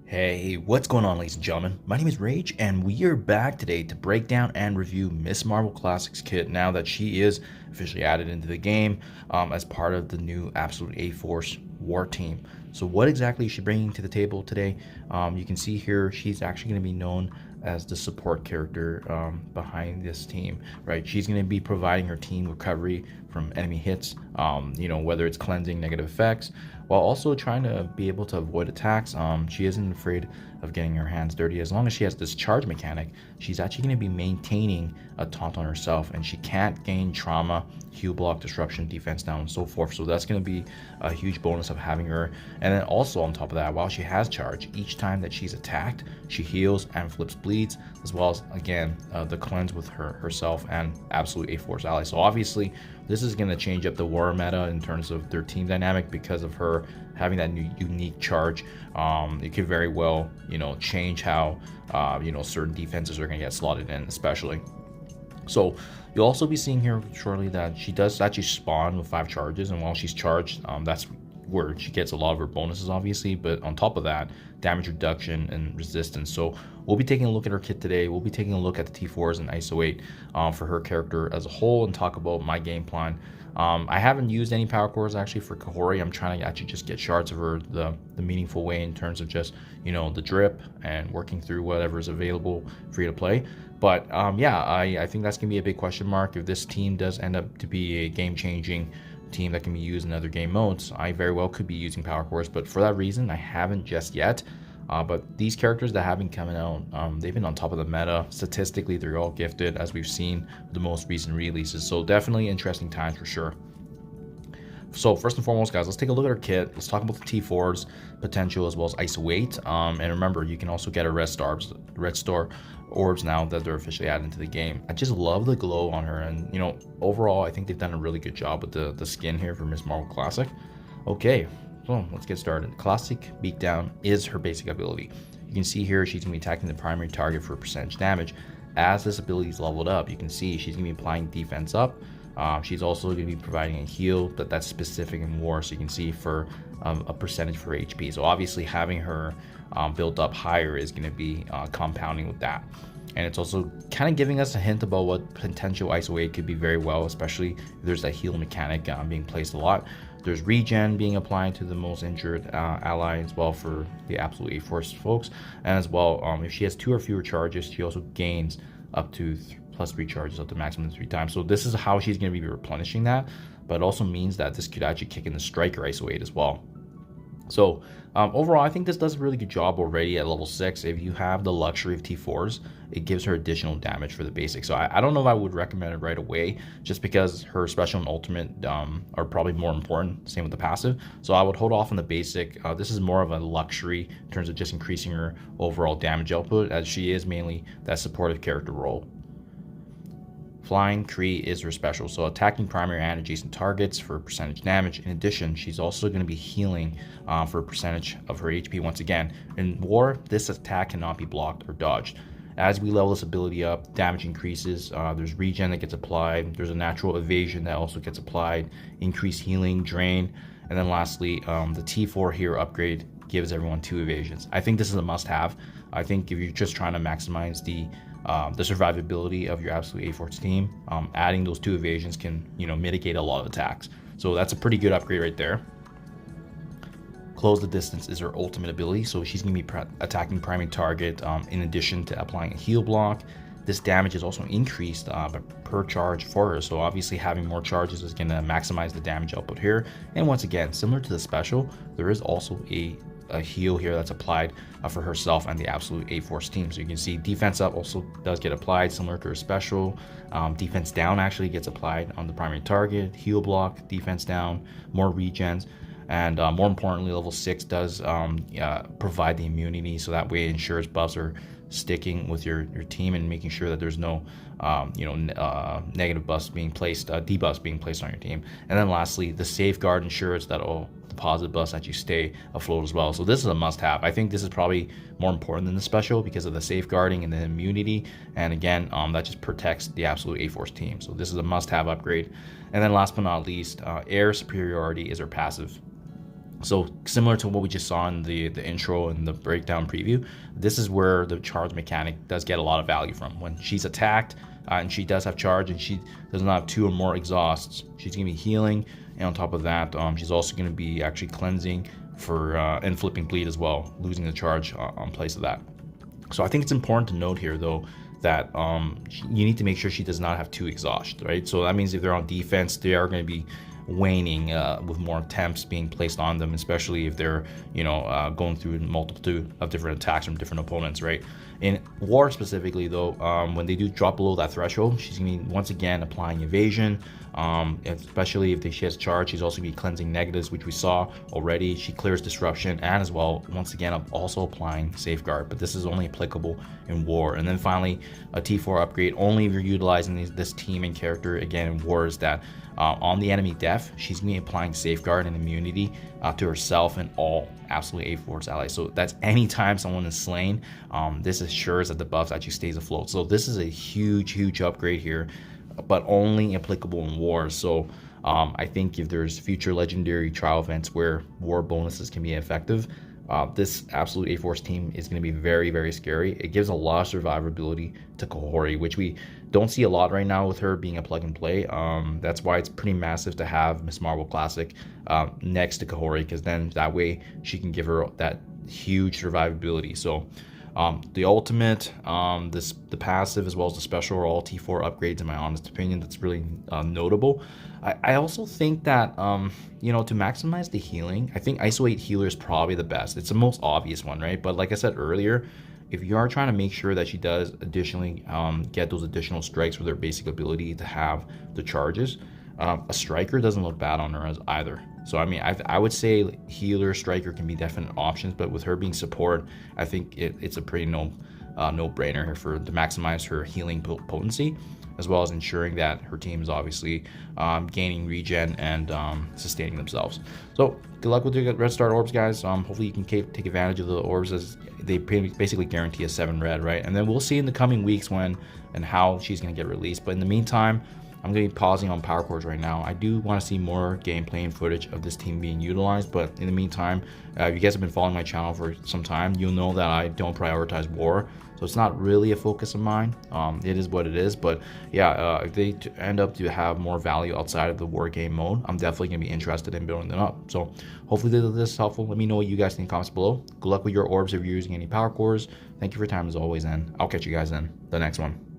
Hey, what's going on, ladies and gentlemen? My name is Rage, and we are back today to break down and review Miss Marvel Classics kit now that she is officially added into the game as part of the new Absolute A-Force War Team. So what exactly is she bringing to the table today? You can see here she's actually going to be known as the support character behind this team, right? She's going to be providing her team recovery from enemy hits, whether it's cleansing negative effects, while also trying to be able to avoid attacks. She isn't afraid of getting her hands dirty. As long as she has this charge mechanic, she's actually going to be maintaining a taunt on herself, and she can't gain trauma, heal block, disruption, defense down, and so forth. So that's going to be a huge bonus of having her. And then also on top of that, while she has charge, each time that she's attacked, she heals and flips bleeds, as well as again the cleanse with herself and Absolute A-Force allies. So obviously this is going to change up the war meta in terms of their team dynamic because of her having that new unique charge. It could very well, change how, certain defenses are going to get slotted in, especially. So you'll also be seeing here shortly that she does actually spawn with 5 charges, and while she's charged, that's where she gets a lot of her bonuses, obviously. But on top of that, damage reduction and resistance. So we'll be taking a look at her kit today. We'll be taking a look at the T4s and ISO-8 for her character as a whole, and talk about my game plan. I haven't used any power cores actually for Kahori. I'm trying to actually just get shards of her the meaningful way, in terms of just, the drip and working through whatever is available free to play. But yeah, I think that's gonna be a big question mark. If this team does end up to be a game-changing team that can be used in other game modes, I very well could be using power cores, but for that reason I haven't just yet. But these characters that have been coming out, they've been on top of the meta. Statistically, they're all gifted, as we've seen the most recent releases. So definitely interesting times for sure. So first and foremost, guys, let's take a look at our kit. Let's talk about the T4's potential as well as ISO-8. And remember, you can also get a red star orbs now that they're officially added into the game. I just love the glow on her, and overall, I think they've done a really good job with the skin here for Miss Marvel Classic. Okay, so let's get started. Classic Beatdown is her basic ability. You can see here she's going to be attacking the primary target for percentage damage. As this ability is leveled up, you can see she's going to be applying defense up. She's also going to be providing a heal that's specific in war, so you can see for a percentage for HP. So obviously having her built up higher is going to be compounding with that. And it's also kind of giving us a hint about what potential ISO-8 could be very well, especially if there's that heal mechanic being placed a lot. There's regen being applied to the most injured ally as well for the Absolute A-Force folks. And as well, if she has 2 or fewer charges, she also gains up to +3 charges up to maximum 3 times. So this is how she's going to be replenishing that, but it also means that this could actually kick in the Striker ISO-8 as well. So overall, I think this does a really good job already at level 6. If you have the luxury of T4s, it gives her additional damage for the basic. So I don't know if I would recommend it right away, just because her special and ultimate are probably more important. Same with the passive. So I would hold off on the basic. This is more of a luxury in terms of just increasing her overall damage output, as she is mainly that supportive character role. Flying Kree is her special, so attacking primary and adjacent targets for percentage damage. In addition, she's also going to be healing for a percentage of her HP once again. In war, this attack cannot be blocked or dodged. As we level this ability up, damage increases. There's regen that gets applied. There's a natural evasion that also gets applied. Increased healing, drain. And then lastly, the T4 here upgrade gives everyone 2 evasions. I think this is a must-have. I think if you're just trying to maximize the survivability of your Absolute A-Force team, adding those 2 evasions can mitigate a lot of attacks. So that's a pretty good upgrade right there. Close the Distance is her ultimate ability, so she's going to be attacking primary target in addition to applying a heal block. This damage is also increased per charge for her, so obviously having more charges is going to maximize the damage output here. And once again, similar to the special, there is also a heal here that's applied for herself and the Absolute A-Force team. So you can see defense up also does get applied, similar to her special. Defense down actually gets applied on the primary target. Heal block, defense down, more regens. And more importantly, level 6 does provide the immunity, so that way it ensures buffs are sticking with your team and making sure that there's no negative buffs being placed, debuffs being placed on your team. And then lastly, the safeguard ensures that all the positive buffs actually stay afloat as well. So this is a must-have. I think this is probably more important than the special because of the safeguarding and the immunity. And again, that just protects the Absolute A-Force team. So this is a must-have upgrade. And then last but not least, air superiority is our passive. So similar to what we just saw in the intro and the breakdown preview, this is where the charge mechanic does get a lot of value from. When she's attacked and she does have charge and she does not have 2 or more exhausts, she's going to be healing. And on top of that, she's also going to be actually cleansing for and flipping bleed as well, losing the charge on place of that. So I think it's important to note here though that you need to make sure she does not have 2 exhaust, right? So that means if they're on defense, they are going to be waning with more attempts being placed on them, especially if they're going through a multitude of different attacks from different opponents, right? In war specifically though, when they do drop below that threshold, she's gonna be once again applying evasion, especially if she has charge. She's also gonna be cleansing negatives, which we saw already. She clears disruption, and as well, once again, I'm also applying safeguard, but this is only applicable in war. And then finally, a T4 upgrade only if you're utilizing this team and character again in war is that on the enemy def, she's gonna be applying safeguard and immunity to herself and all absolute A-Force allies. So that's anytime someone is slain, this assures that the buff actually stays afloat. So this is a huge upgrade here, but only applicable in war. So I think if there's future legendary trial events where war bonuses can be effective, this absolute A-Force team is going to be very scary. It gives a lot of survivability to Kahori, which we don't see a lot right now with her being a plug and play. That's why it's pretty massive to have Miss Marvel Classic next to Kahori, because then that way she can give her that huge survivability. So the ultimate, the passive, as well as the special are all T4 upgrades in my honest opinion. That's really notable. I also think that to maximize the healing, I think ISO-8 healer is probably the best. It's the most obvious one, right? But like I said earlier, if you are trying to make sure that she does additionally get those additional strikes with her basic ability to have the charges, a striker doesn't look bad on her as either. So I mean, I would say healer, striker can be definite options, but with her being support, I think it's a pretty no-brainer here to maximize her healing potency, as well as ensuring that her team is obviously gaining regen and sustaining themselves. So good luck with your red star orbs, guys. Hopefully you can take advantage of the orbs, as they basically guarantee a 7 red, right? And then we'll see in the coming weeks when and how she's going to get released. But in the meantime, I'm going to be pausing on power cores right now. I do want to see more gameplay and footage of this team being utilized, but in the meantime, if you guys have been following my channel for some time, you'll know that I don't prioritize war, so it's not really a focus of mine. It is what it is, but yeah, if they end up to have more value outside of the war game mode, I'm definitely going to be interested in building them up. So hopefully this is helpful. Let me know what you guys think in the comments below. Good luck with your orbs if you're using any power cores. Thank you for your time as always, and I'll catch you guys in the next one.